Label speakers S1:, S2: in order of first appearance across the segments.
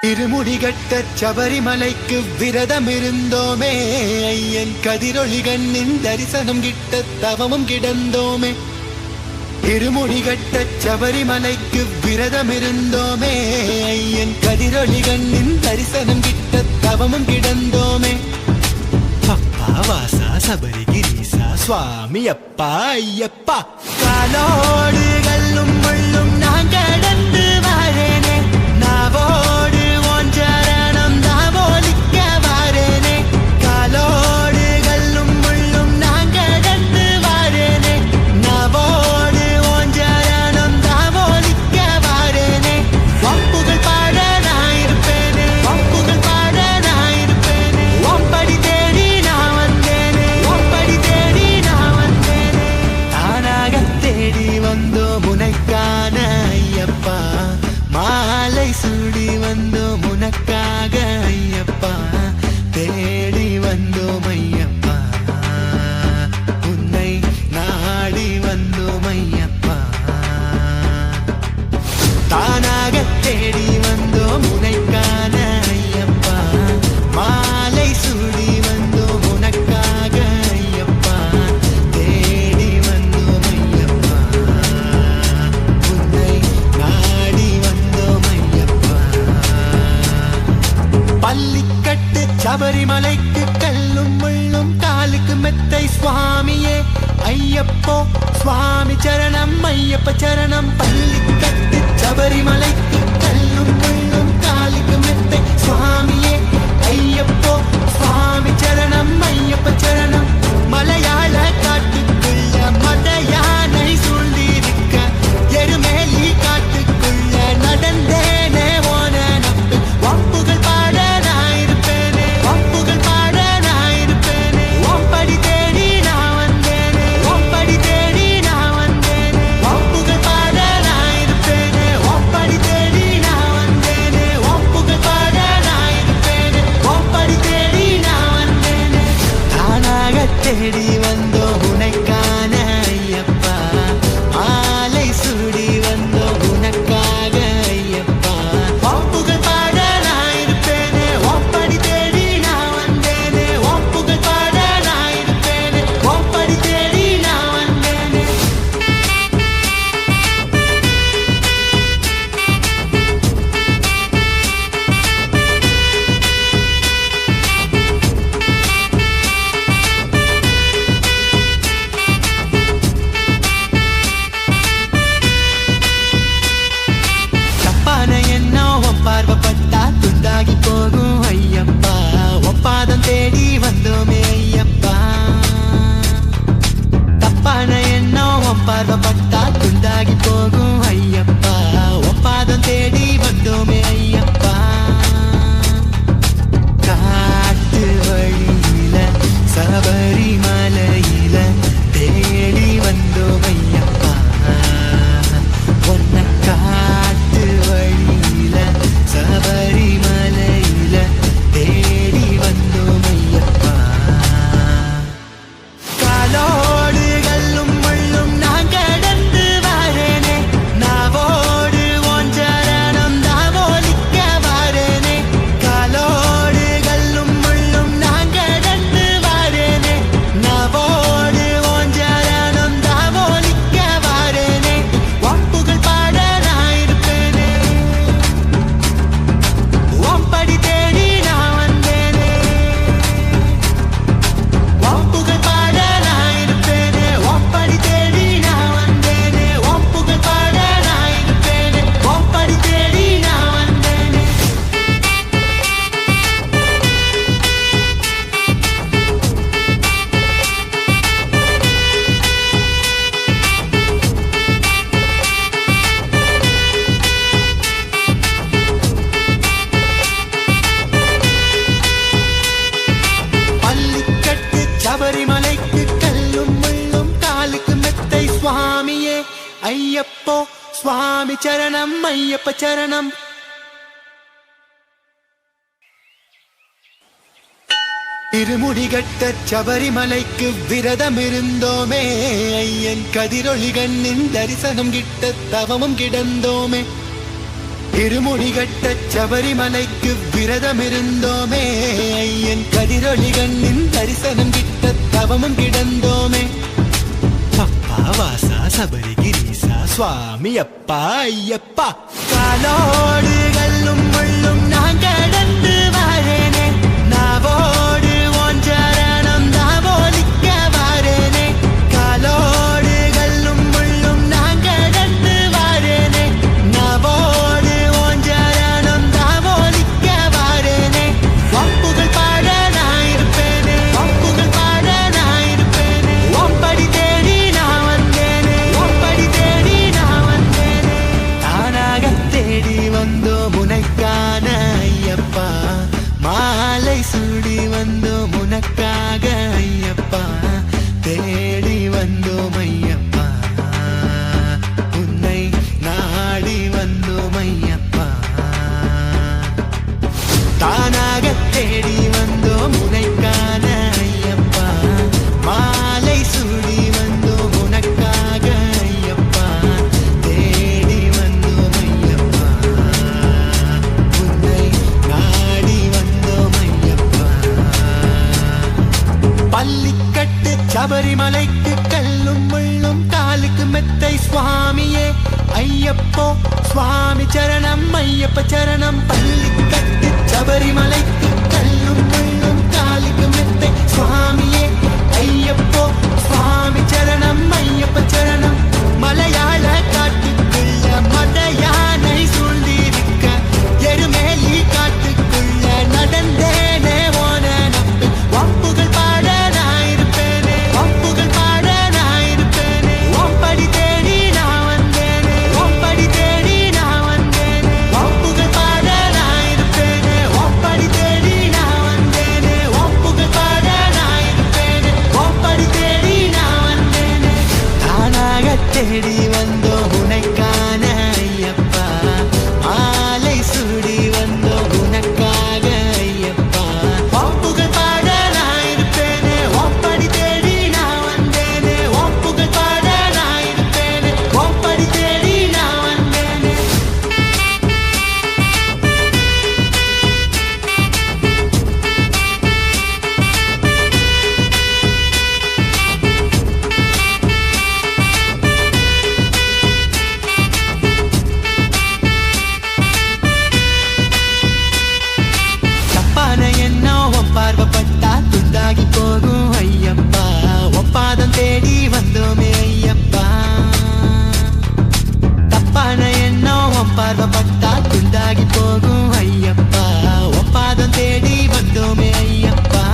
S1: இருமுடிகட்ட சபரிமலைக்கு விரதம் இருந்தோமே, ஐயன் கதிரொளி கண்ணின் தரிசனம் கிட்ட தவமும் கிடந்தோமே. இருமுடிகட்ட சபரிமலைக்கு விரதம் இருந்தோமே, ஐயன் கதிரொளி கண்ணின் தரிசனம் கிட்ட தவமும் கிடந்தோமே. அப்பா வாசா சபரிகிரீசா சுவாமி அப்பா ஐயப்பா, காலோடு கல்லும் முள்ளும் நான் கடந்து வாரேனே, நாவோடு சரணம் தாவோலிக்க வாரேனே. காலோடு கல்லும் முள்ளும் நான் கடந்து வாரேனே, நாவோடு சரணம் தாவோலிக்க வாரேனே. வம்புகள் பாட நான் இருப்பேனே, வம்புகள் பாட நான் இருப்பேனே. ஓம்படி தேடி நான் வந்தேனே, ஓம்படி தேடி நான் வந்தேனே. தானாக தேடி வந்தோம் உனக்கான ஐயப்பா, மாலை சூடி வந்தோம் உனக்காக ஐயப்பா, தேடி வந்தோம் ஐயப்பா, உன்னை நாடி வந்தோம் ஐயப்பா. தானாக தேடி வந்தோம் உனக்கான ஐயப்பா, மாலை சூடி வந்தோம் உனக்காக ஐயப்பா, தேடி வந்தோம் ஐயப்பா, உன்னை நாடி வந்தோம் ஐயப்பா. பள்ளிக்கட்டு சபரிமலைக்கு கல்லும் முள்ளும் காலுக்கு மெத்தை சுவாமியே ஐயப்போ, சுவாமி சரணம் ஐயப்ப சரணம். பள்ளிக்கட்டு சபரிமலைக்கு கல்லும் முள்ளும் காலுக்கு மெத்தை சுவாமியே ஐயப்போ, சுவாமி சரணம் ஐயப்ப சரணம். மலையாள காட்டுக்குள்ள மத யானை சூழ்ந்திருக்க, எருமேலி காட்டுக்குள்ள நடந்தேனே ஓன நப்பு. வம்புகள் பாட நான் இருப்பேனே, வம்புகள் பாட நான் இருப்பேனே. ஓம்படி தேடி நான் வந்தேனே, ஓம்படி தேடி நான் வந்தேனே. வம்புகள் பாட நான் இருப்பேனே, ஓம்படி தேடி நான் வந்தேனே. வம்புகள் பாட நான் இருப்பேனே, ஓம்படி தேடி நான் வந்தேனே. தானாக தேடி வந்தோம் உனக்கான ஐயப்பா, மாலை சூடி வந்தோம் உனக்காக ஐயப்பா. வம்புகள் பாட நான் இருப்பேனே, ஓம்படி தேடி நான் வந்தேனே. வம்புகள் பாட நான் இருப்பேனே, ஓம்படி தேடி நான் வந்தேனே. தப்பான எண்ணம் உன் பார்வைப்பட்டா துண்டாகி போகும் ஐயப்பா, ஒப்பாதம் தேடி வந்தோமே ஐயப்பா. தப்பான எண்ணம் உன் பார்வைப்பட்டா துண்டாகி போகும் ஐயப்பா, ஒப்பாதம் தேடி வந்தோமே ஐயப்பா. காட்டு வழியில சபரிமலையில தேடி வந்தோம் ஐயப்பா, ஒன்ன காட்டு வழியில சபரிமலையில தேடி வந்தோம் ஐயப்பா. காலோடு கல்லும் முள்ளும் நான் கடந்து வாரேனே, நாவோடு சரணம் தாவோலிக்க வாரேனே. காலோடு கல்லும் முள்ளும் நான் கடந்து வாரேனே, நாவோடு சரணம் தாவோலிக்க வாரேனே. வம்புகள் பாட நான் இருப்பேனே, ஓம்படி தேடி நான் வந்தேனே. வம்புகள் பாட நான் இருப்பேனே, ஓம்படி தேடி நான் வந்தேனே. வம்புகள் பாட நான் இருப்பேனே, ஓம்படி தேடி நான் வந்தேனே. பள்ளிக்கட்டு சபரிமலைக்கு கல்லும் முள்ளும் காலுக்கு மெத்தை சுவாமியே ஐயப்போ, சுவாமி சரணம் ஐயப்ப சரணம். இருமுடிகட்ட சபரிமலைக்கு விரதம் இருந்தோமே, ஐயன் கதிரொளி கண்ணின் தரிசனம் கிட்ட தவமும் கிடந்தோமே. இருமுடி கட்ட சபரிமலைக்கு விரதம் இருந்தோமே, ஐயன் கதிரொளி கண்ணின் தரிசனம் கிட்ட தவமும் கிடந்தோமே. அப்பா வாசா சபரிகிரீசா சுவாமி அப்பா ஐயப்பா, காலோடு கல்லும் முள்ளும் நான் கடந்து வாரேனே, நாவோடு ஓன் சரணம் தாவோலிக்க வாரேனே. காலோடு கல்லும் முள்ளும் நான் கடந்து வாரேனே, நாவோடு ஓன் சரணம் தாவோலிக்க வாரேனே. ஒப்புகள் பாட நான் இருப்பேனே, ஒப்புகள் பாட நான் இருப்பேனே. ஒப்படி தேடி நான் வந்தேனே, ஒப்படி தேடி நான் வந்தேனே. தானாக தேடி வந்தோம் உனக்கான ஐயப்பா, மாலை சூடி வந்தோம் உனக்காக ஐயப்பா, தேடி வந்தோம் ஐயப்பா, உன்னை நாடி வந்தோம் ஐயப்பா. தானாக தேடி வந்தோம் உனக்கான ஐயப்பா, மாலை சூடி வந்தோம் உனக்காக ஐயப்பா, தேடி வந்தோம் ஐயப்பா, உன்னை நாடி வந்தோம் ஐயப்பா. பள்ளிக்கட்டு சபரிமலைக்கு கல்லும் முள்ளும் காலுக்கு மெத்தை சுவாமியே ஐயப்போ, சுவாமி சரணம் ஐயப்ப சரணம். பள்ளிக்கட்டு சபரிமலைக்கு கல்லும் முள்ளும் காலுக்கு மெத்தை சுவாமியே ஐயப்போ, சுவாமி சரணம் ஐயப்ப சரணம். மலையாள காட்டுக்குள்ள மத யானை சூழ்ந்திருக்க, எருமேலி காட்டுக்குள்ள நடந்தேனே ஓன நப்பு. ஒப்புகள் பாட நான் இருப்பேனே, ஒப்புகள் பாட நான் இருப்பேனே. ஒப்படி தேடி நான் வந்தேனே, ஒப்படி தேடி நான் வந்தேனே. ஒப்புகள் பாட நான் இருப்பேனே, ஒப்படி தேடி நான் வந்தேனே. ஒப்புகள் பாட நான் இருப்பேனே, ஒப்படி தேடி நான் வந்தேனே. தானாக தேடி வந்தோம் உனக்கான ஐயப்பா, மாலை சூடி வந்தோம் உனக்காக ஐயப்பா. ஒப்புகள் பாட நான் இருப்பேனே, ஒப்படி தேடி நான் வந்தேனே. ஒப்புகள் பாட நான் இருப்பேனே, ஒப்படி தேடி நான் வந்தேனே. தப்பான எண்ணம் உன் பார்வைப்பட்டா துண்டாகி போகும் ஐயப்பா, ஒப்பாதம் தேடி வந்தோமே ஐயப்பா. தப்பான எண்ணம் உன் பார்வைப்பட்டா துண்டாகி போகும் ஐயப்பா, ஒப்பாதம் தேடி வந்தோமே ஐயப்பா.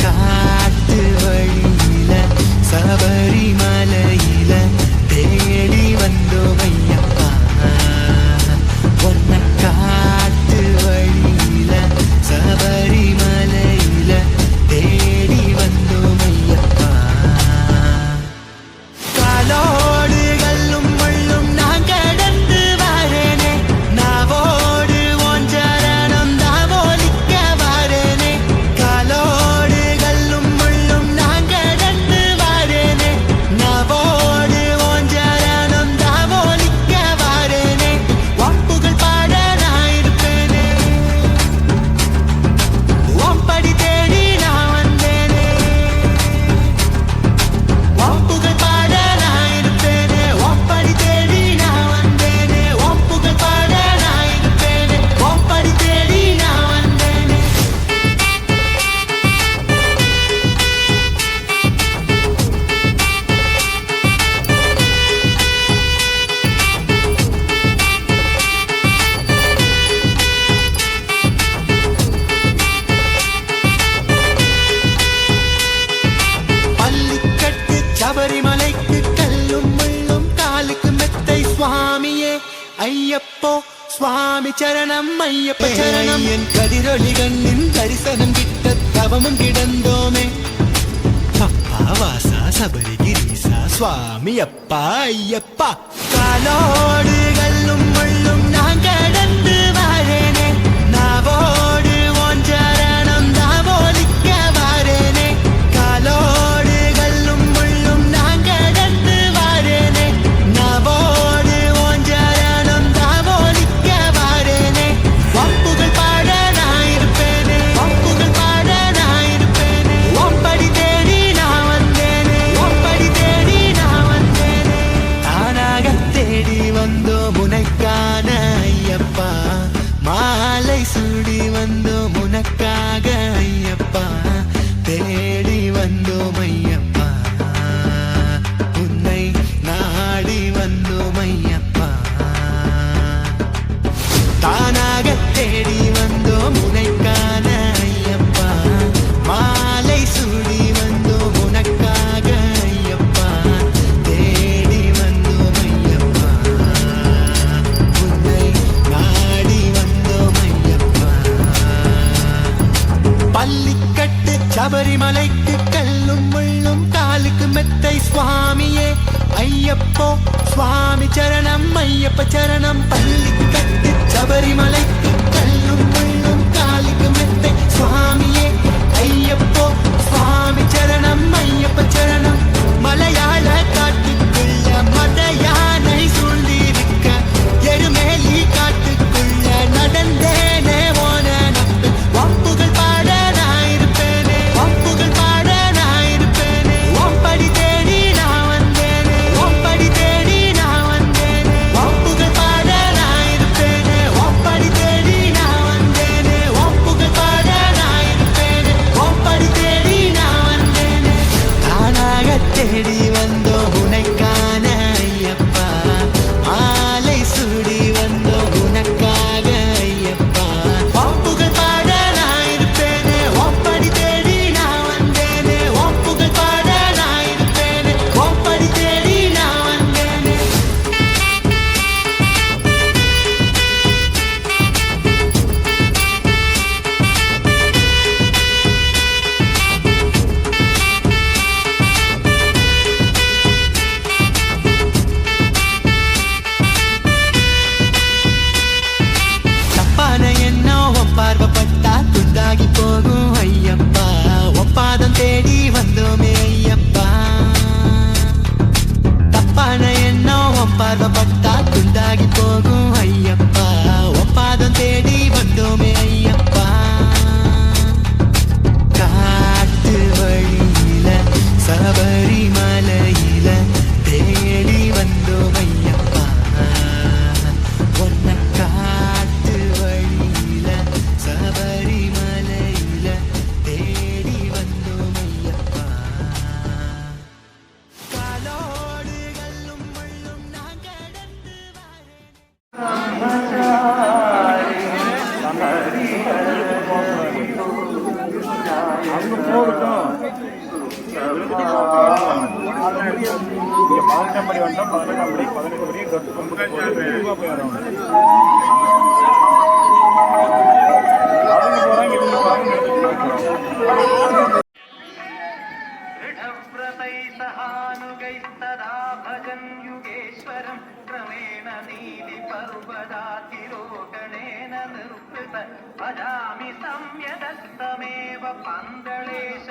S1: காட்டு வழியில சபரிமலையில தேடி வந்தோம் ஐயப்பா, ஒன்ன காட்டு வழியில சபரிமலையில தேடி வந்தோம் ஐயப்பா. காலோடு கல்லும் முள்ளும் நான் கடந்து வாரேனே, நாவோடு ஓன் சரணம் தாவோலிக்க வாரேனே. காலோடு கல்லும் முள்ளும் நான் கடந்து வாரேனே, நாவோடு ஓன் சரணம் தாவோலிக்க வாரேனே. ஒப்புகள் பாட நான் இருப்பேனே, ஒப்படி தேடி நான் வந்தேனே. ஒப்புகள் பாட நான் இருப்பேனே, ஒப்படி தேடி நான் வந்தேனே. ஒப்புகள் பாட நான் இருப்பேனே, ஒப்படி தேடி நான் வந்தேனே. பள்ளிக்கட்டு சபரிமலைக்கு கல்லும் முள்ளும் காலுக்கு மெத்தை சுவாமியே ஐயப்போ, சுவாமி சரணம் ஐயப்ப சரணம். என் கதிரொளி கண்ணின் தரிசனம் கிட்ட தவமும் கிடந்தோமே. அப்பா வாசா சபரிகிரீசா சுவாமி அப்பா ஐயப்பா, காலோடு கல்லும் முள்ளும் நான் கடந்து வாரேனே, நாவோடு ஓன் சரணம் தாவோலிக்க வாரேனே. காலோடு கல்லும் முள்ளும் நான் கடந்து வாரேனே, நாவோடு ஓன் சரணம் சபரிமலைக்கு கல்லும் முள்ளும் காலுக்கு மெத்தை சுவாமியே ஐயப்போ சுவாமி சரணம் ஐயப்ப சரணம் பள்ளி கட்டு சபரிமலைக்கு கல்லும் முள்ளும் காலுக்கு மெத்தை சுவாமியே ஐயப்போ சுவாமி சரணம் ஐயப்ப சரணம் மலையாள காட்டுக்குள்ள மத யானை சூழ்ந்திருக்க எருமேலி காட்டுக்குள்ள நடந்தேனே ஓன நம்பு வம்புகள் பாட நான் இருப்பேனே வம்புகள் பாட நான் இருப்பேனே ஒம்படி தேடி நான் வந்தேனே ஒம்படி தேடி நான் வந்தேனே வம்புகள் பாட நான் இருப்பேனே ஒம்படி தேடி நான் வந்தேனே வம்புகள் பாட நான் இருப்பேனே ஒம்படி தேடி நான் வந்தேனே தானாக தேடி வந்தோம் உனைக்கான ஐயப்பா மாலை சூடி வந்தோம் உனக்காக ஐயப்பா வம்புகள் பாட நான் இருப்பேனே ஒம்படி தேடி நான் வந்தேனே வம்புகள் பாட நான் இருப்பேனே ஒம்படி தேடி நான் வந்தேனே தப்பான எண்ணம் பார்வைப்பட்டா துண்டாகி போகும் ஐயப்பா ஒப்பாதம் தேடி வந்தோமே ஐயப்பா தப்பான எண்ணம் பார்வைப்பட்டா துண்டாகி போகும் ஐயப்பா ஒப்பாதம் தேடி வந்தோமே ஐயப்பா காட்டு வழியில சபரிமலையில தேடி வந்தோம் ஐயப்பா ஒன்ன காட்டு வழியில சபரிமலையில தேடி வந்தோம் ஐயப்பா காலோடு கல்லும் முள்ளும் நான் கடந்து வரேன்
S2: பதினெட்டு வந்தோம் 18 போய் வரோம்
S3: सहानुगैस्तदा भजन् युगेश्वरं क्रमेण नीलिपर्वतातिरोगणेन निर्वृत भजामि संयदस्तमेव पन्दलेश